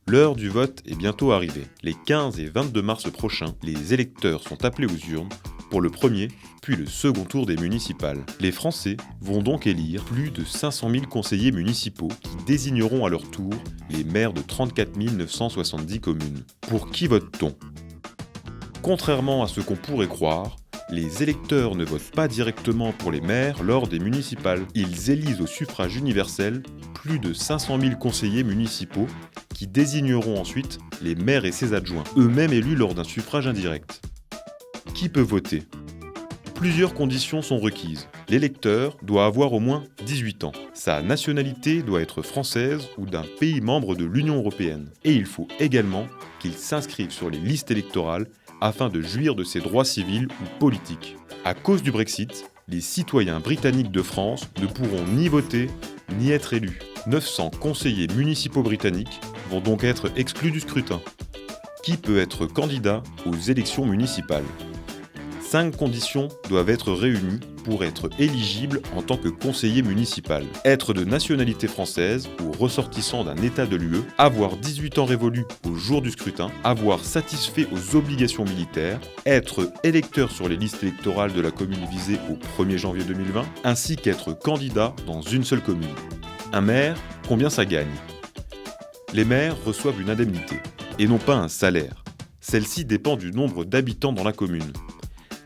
L'heure du vote est bientôt arrivée. Les 15 et 22 mars prochains, les électeurs sont appelés aux urnes pour le premier puis le second tour des municipales. Les Français vont donc élire plus de 500 000 conseillers municipaux qui désigneront à leur tour les maires de 34 970 communes. Pour qui vote-t-on ? Contrairement à ce qu'on pourrait croire, les électeurs ne votent pas directement pour les maires lors des municipales. Ils élisent au suffrage universel plus de 500 000 conseillers municipaux qui désigneront ensuite les maires et ses adjoints, eux-mêmes élus lors d'un suffrage indirect. Qui peut voter ? Plusieurs conditions sont requises. L'électeur doit avoir au moins 18 ans. Sa nationalité doit être française ou d'un pays membre de l'Union européenne. Et il faut également qu'il s'inscrive sur les listes électorales afin de jouir de ses droits civils ou politiques. À cause du Brexit, les citoyens britanniques de France ne pourront ni voter ni être élus. 900 conseillers municipaux britanniques vont donc être exclus du scrutin. Qui peut être candidat aux élections municipales ? 5 conditions doivent être réunies pour être éligible en tant que conseiller municipal. Être de nationalité française ou ressortissant d'un État de l'UE, avoir 18 ans révolus au jour du scrutin, avoir satisfait aux obligations militaires, être électeur sur les listes électorales de la commune visée au 1er janvier 2020, ainsi qu'être candidat dans une seule commune. Un maire, combien ça gagne ? Les maires reçoivent une indemnité, et non pas un salaire. Celle-ci dépend du nombre d'habitants dans la commune.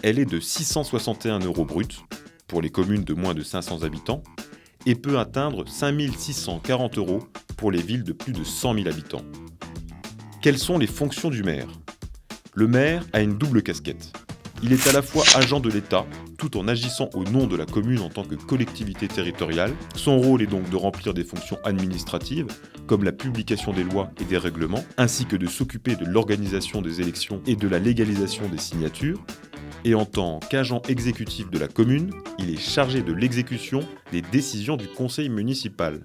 Elle est de 661 € brut pour les communes de moins de 500 habitants et peut atteindre 5 640 € pour les villes de plus de 100 000 habitants. Quelles sont les fonctions du maire ? Le maire a une double casquette. Il est à la fois agent de l'État, tout en agissant au nom de la commune en tant que collectivité territoriale. Son rôle est donc de remplir des fonctions administratives, comme la publication des lois et des règlements, ainsi que de s'occuper de l'organisation des élections et de la légalisation des signatures. Et en tant qu'agent exécutif de la commune, il est chargé de l'exécution des décisions du conseil municipal.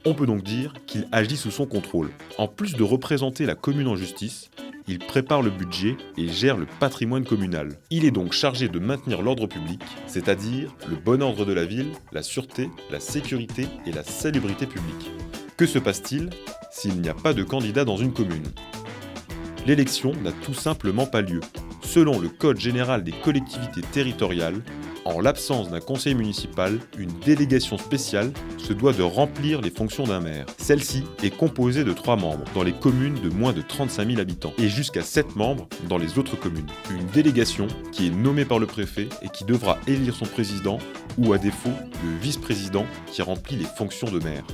On peut donc dire qu'il agit sous son contrôle. En plus de représenter la commune en justice, il prépare le budget et gère le patrimoine communal. Il est donc chargé de maintenir l'ordre public, c'est-à-dire le bon ordre de la ville, la sûreté, la sécurité et la salubrité publique. Que se passe-t-il s'il n'y a pas de candidat dans une commune ? L'élection n'a tout simplement pas lieu. Selon le Code général des collectivités territoriales, en l'absence d'un conseil municipal, une délégation spéciale se doit de remplir les fonctions d'un maire. Celle-ci est composée de 3 membres dans les communes de moins de 35 000 habitants et jusqu'à 7 membres dans les autres communes. Une délégation qui est nommée par le préfet et qui devra élire son président ou à défaut le vice-président qui remplit les fonctions de maire.